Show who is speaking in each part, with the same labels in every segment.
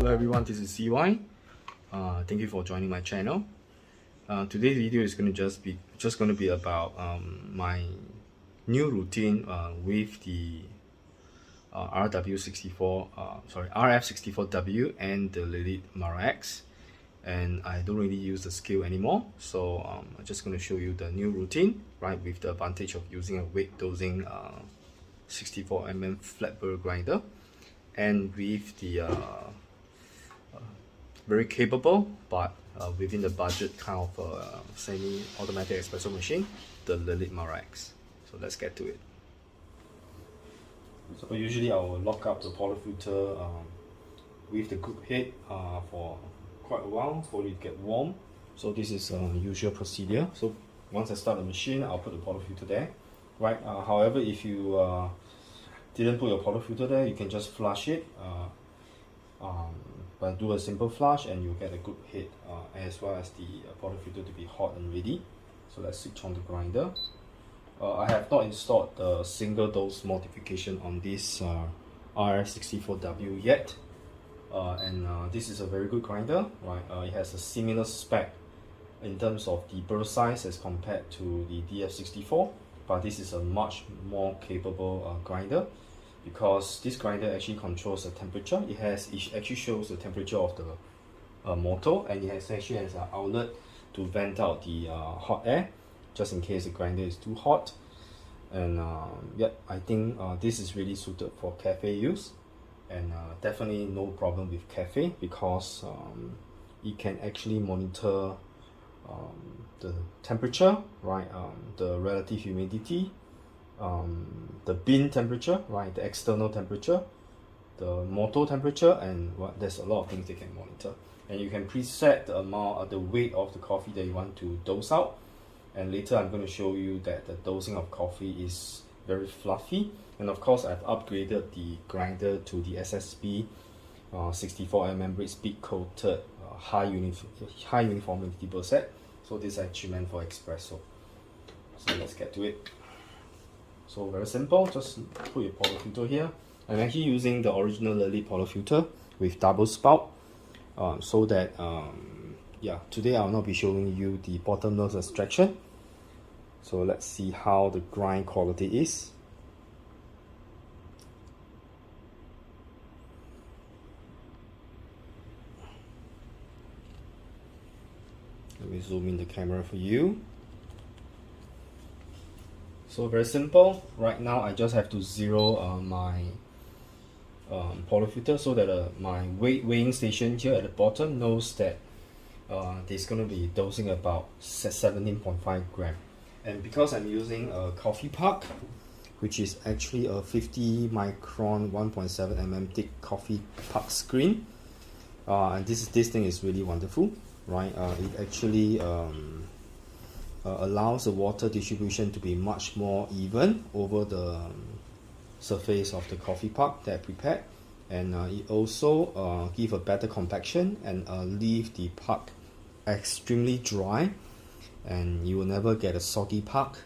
Speaker 1: Hello everyone, this is CY. Thank you for joining my channel. Today's video is going to just going to be about my new routine with the RF64W and the Lelit Marax. And I don't really use the scale anymore, so I'm just going to show you the new routine, right, with the advantage of using a weight dosing 64mm flat burr grinder, and with the very capable but within the budget kind of semi-automatic espresso machine, the Lelit Marax. So let's get to it. So usually I will lock up the portafilter with the group head for quite a while for it to get warm. So this is usual procedure. So once I start the machine, I'll put the portafilter there, right? However, if you didn't put your portafilter there, you can just flush it, but do a simple flush and you'll get a good head as well as the portafilter to be hot and ready. So let's switch on the grinder. I have not installed the single dose modification on this RF64W yet. This is a very good grinder, right? It has a similar spec in terms of the burr size as compared to the DF64, but this is a much more capable grinder, because this grinder actually controls the temperature. It actually shows the temperature of the motor, and it actually has an outlet to vent out the hot air, just in case the grinder is too hot. And yeah, I think this is really suited for cafe use. And definitely no problem with cafe, because it can actually monitor the temperature, right? The relative humidity, the bin temperature, right? The external temperature, the motor temperature, and there's a lot of things they can monitor. And you can preset the amount, the weight of the coffee that you want to dose out. And later I'm going to show you that the dosing of coffee is very fluffy. And of course, I've upgraded the grinder to the SSB 64mm braid speed coated high uniformity burr set. So this is actually meant for espresso. So let's get to it. So very simple, just put your portafilter here. I'm actually using the original Lelit portafilter with double spout, so that yeah, today I'll not be showing you the bottomless extraction. So let's see how the grind quality is. Let me zoom in the camera for you. So very simple. Right now I just have to zero my portafilter, so that my weighing station here at the bottom knows that it's going to be dosing about 17.5 grams. And because I'm using a coffee puck, which is actually a 50 micron 1.7 mm thick coffee puck screen, and this thing is really wonderful, right? It actually allows the water distribution to be much more even over the surface of the coffee puck that I prepared, and it also gives a better compaction and leave the puck extremely dry, and you will never get a soggy puck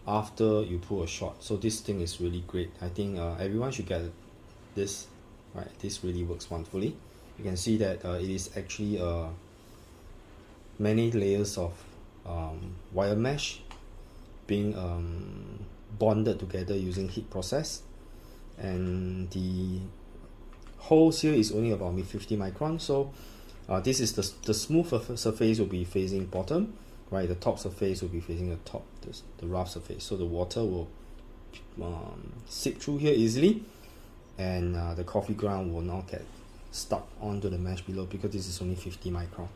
Speaker 1: after you pull a shot. So this thing is really great. I think everyone should get this, right? This really works wonderfully. You can see that it is actually many layers of wire mesh being bonded together using heat process, and the holes here is only about 50 micron. So this is the smooth surface will be facing bottom, right? The top surface will be facing the top, the rough surface, so the water will seep through here easily, and the coffee ground will not get stuck onto the mesh below, because this is only 50 micron.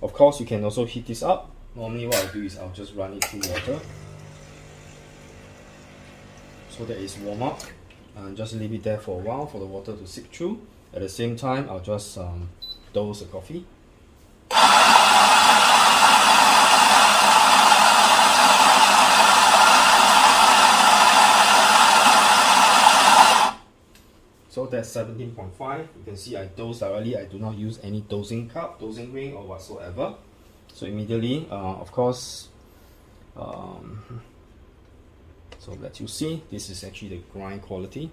Speaker 1: Of course, you can also heat this up. Normally what I'll do is I'll just run it through water so that it's warm up, and just leave it there for a while for the water to seep through. At the same time, I'll just dose the coffee. So that's 17.5. You can see I dose directly. I do not use any dosing cup, dosing ring, or whatsoever. So immediately, of course, so let you see, this is actually the grind quality,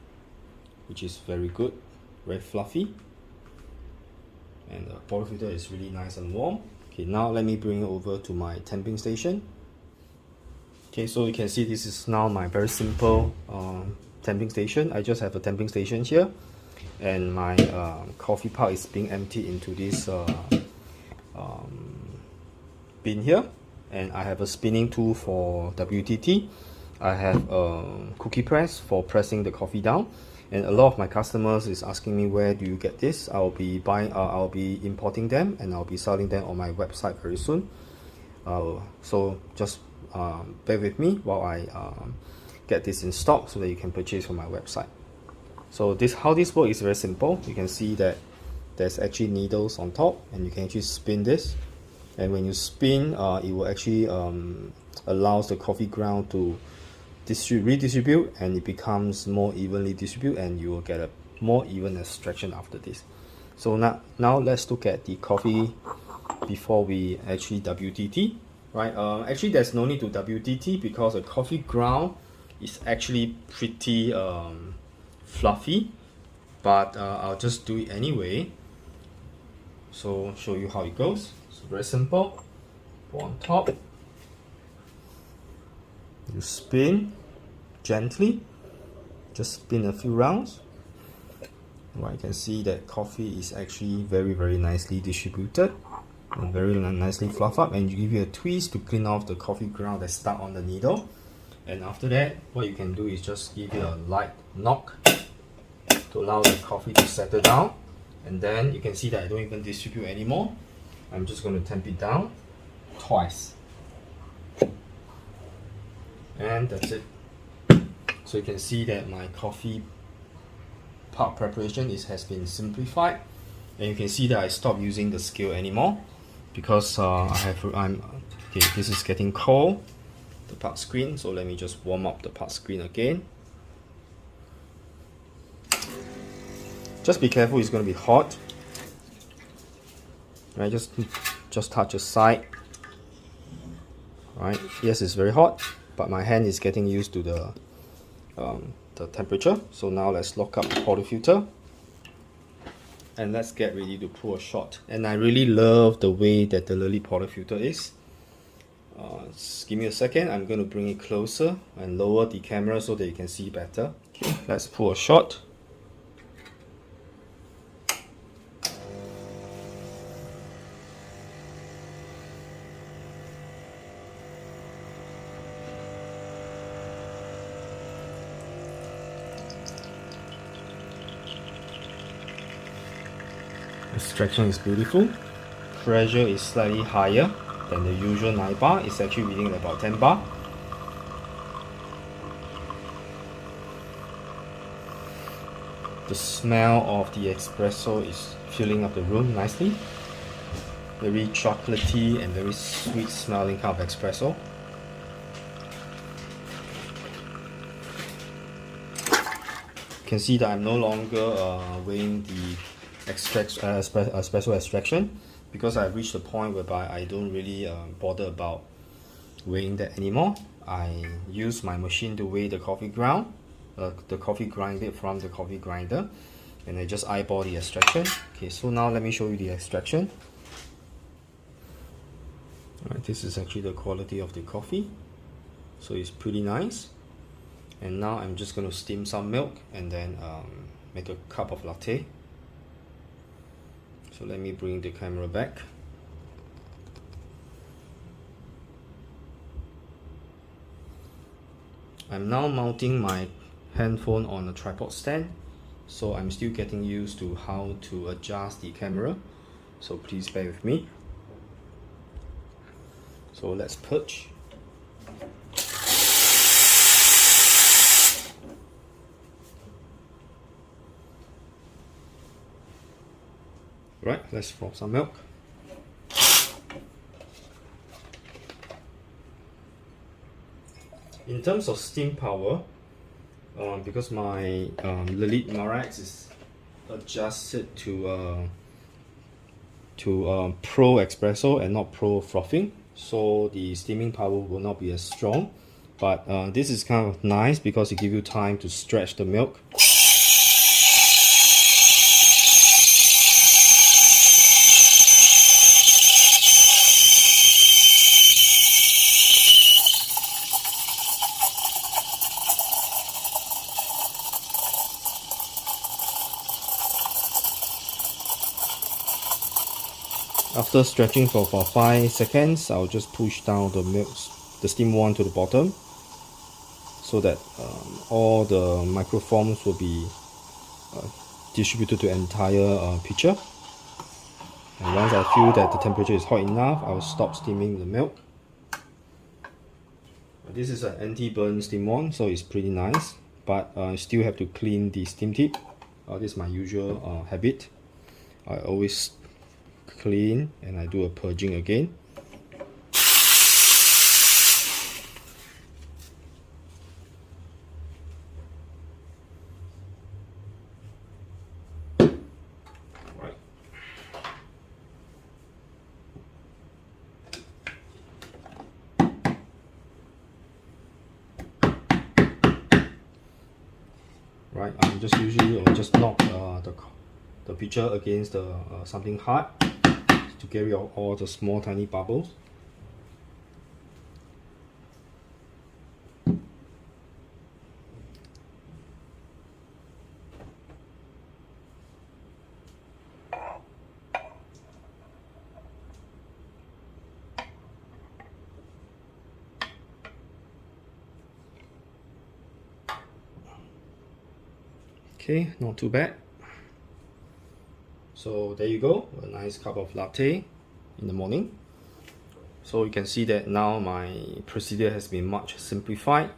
Speaker 1: which is very good. very fluffy, and the polyfilter is really nice and warm. Okay, now let me bring it over to my temping station. Okay, so you can see this is now my very simple temping station. I just have a temping station here, and my coffee pot is being emptied into this bin here, and I have a spinning tool for WTT. I have a cookie press for pressing the coffee down, and a lot of my customers is asking me, where do you get this? I'll be importing them, and I'll be selling them on my website very soon. So just bear with me while I get this in stock so that you can purchase from my website. So how this works is very simple. You can see that there's actually needles on top, and you can actually spin this, and when you spin, it will actually allows the coffee ground to redistribute, and it becomes more evenly distributed, and you will get a more even extraction after this. So now let's look at the coffee before we actually WTT. Right, actually there's no need to WTT because the coffee ground is actually pretty fluffy, but I'll just do it anyway. So show you how it goes. It's very simple. Pour on top. You spin gently, just spin a few rounds. Right, you can see that coffee is actually very nicely distributed and very nicely fluff up, and you give it a twist to clean off the coffee ground that's stuck on the needle. And after that, what you can do is just give it a light knock to allow the coffee to settle down. And then you can see that I don't even distribute anymore. I'm just going to temp it down twice, and that's it. So you can see that my coffee pot preparation has been simplified, and you can see that I stopped using the scale anymore because okay, this is getting cold, the part screen. So let me just warm up the part screen again. Just be careful, it's going to be hot. Right, just touch the side. Right, yes, it's very hot, but my hand is getting used to the temperature. So now let's lock up the polyfilter, and let's get ready to pour a shot. And I really love the way that the Lelit polyfilter is. Just give me a second. I'm going to bring it closer and lower the camera so that you can see better. Okay, let's pour a shot. Extraction is beautiful. Pressure is slightly higher than the usual 9 bar. It's actually reading about 10 bar. The smell of the espresso is filling up the room nicely. Very chocolatey and very sweet smelling kind of espresso. You can see that I'm no longer weighing the espresso extraction, because I've reached a point whereby I don't really bother about weighing that anymore. I use my machine to weigh the coffee ground, the coffee grinded from the coffee grinder, and I just eyeball the extraction. Okay, so now let me show you the extraction. Alright, this is actually the quality of the coffee, so it's pretty nice. And now I'm just going to steam some milk and then make a cup of latte. So let me bring the camera back. I'm now mounting my handphone on a tripod stand, so I'm still getting used to how to adjust the camera, so please bear with me. So let's purge. Right, let's pour some milk. In terms of steam power, because my Lelit Marax is adjusted to pro espresso and not pro frothing, so the steaming power will not be as strong. But this is kind of nice because it gives you time to stretch the milk. After stretching for 5 seconds, I'll just push down the steam wand to the bottom, so that all the microforms will be distributed to the entire pitcher. And once I feel that the temperature is hot enough, I'll stop steaming the milk. This is an anti-burn steam wand, so it's pretty nice, but I still have to clean the steam tip. This is my usual habit. I always clean and I do a purging again. Right, I'm just usually just knock the pitcher against something hard to get rid of all the small tiny bubbles. Okay, not too bad. So there you go, a nice cup of latte in the morning. So you can see that now my procedure has been much simplified.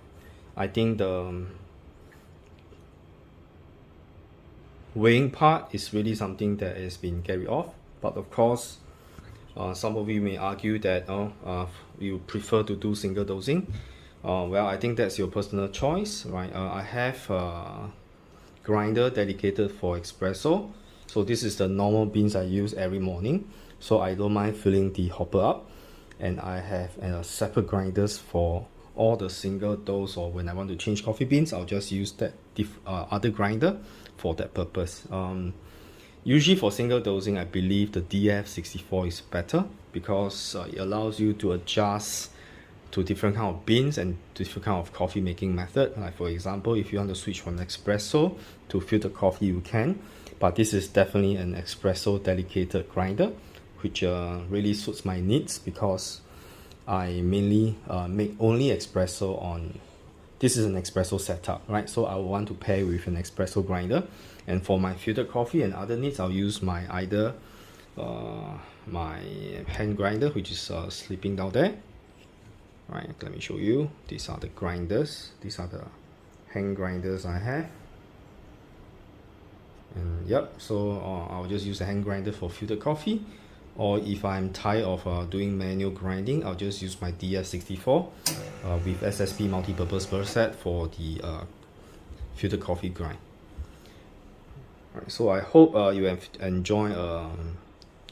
Speaker 1: I think the weighing part is really something that has been carried off, but of course some of you may argue that you prefer to do single dosing. Well, I think that's your personal choice, right? I have grinder dedicated for espresso, so this is the normal beans I use every morning, so I don't mind filling the hopper up. And I have separate grinders for all the single dose, or when I want to change coffee beans, I'll just use that other grinder for that purpose. Usually for single dosing, I believe the DF64 is better, because it allows you to adjust to different kind of beans and different kind of coffee making method. Like for example, if you want to switch from espresso to filter coffee, you can, but this is definitely an espresso dedicated grinder, which really suits my needs, because I mainly make only espresso on, this is an espresso setup, right? So I want to pair with an espresso grinder, and for my filtered coffee and other needs, I'll use my either my hand grinder, which is sleeping down there. Right, let me show you. These are the grinders. These are the hand grinders I have. And yep, so I'll just use a hand grinder for filtered coffee. Or if I'm tired of doing manual grinding, I'll just use my DF64 with SSP multi-purpose burst set for the filtered coffee grind. Right, so I hope you have enjoyed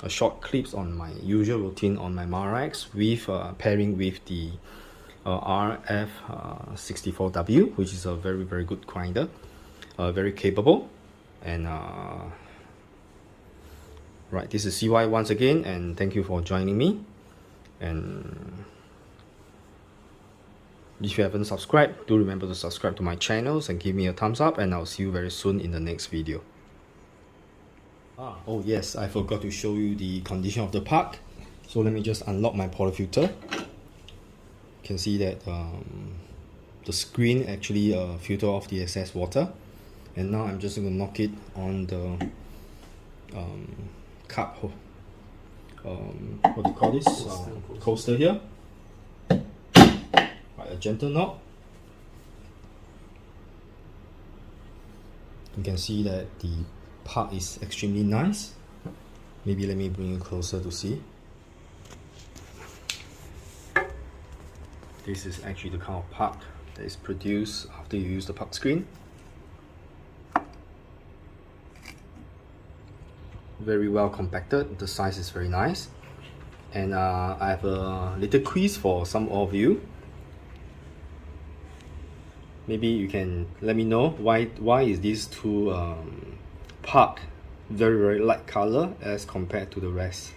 Speaker 1: a short clips on my usual routine on my Marax with pairing with the RF64W, which is a very good grinder, very capable. And right, this is CY once again, and thank you for joining me. And if you haven't subscribed, do remember to subscribe to my channels and give me a thumbs up, and I'll see you very soon in the next video. Oh yes, I forgot to show you the condition of the puck. So let me just unlock my portafilter. You can see that the screen actually filter off the excess water. And now I'm just going to knock it on the cup, what do you call this? Coaster here. Right, a gentle knock. You can see that the puck is extremely nice. Maybe let me bring you closer to see. This is actually the kind of puck that is produced after you use the puck screen. Very well compacted, the size is very nice. And I have a little quiz for some of you. Maybe you can let me know why is these two puck very light color as compared to the rest.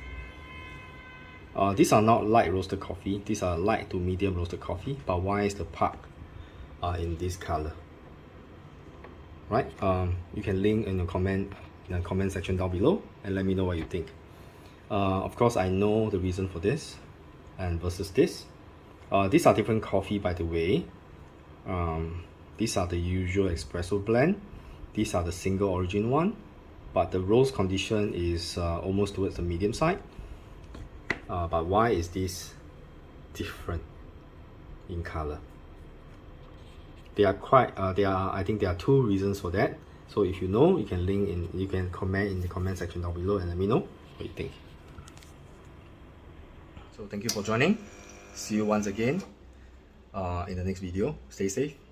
Speaker 1: These are not light roasted coffee, these are light to medium roasted coffee, but why is the puck in this color? Right, you can link in the comment section down below and let me know what you think. Of course, I know the reason for this and versus this. These are different coffee, by the way. These are the usual espresso blend. These are the single origin one, but the roast condition is almost towards the medium side. But why is this different in color? I think there are two reasons for that. So if you know, you can comment in the comment section down below and let me know what you think. So thank you for joining. See you once again in the next video. Stay safe.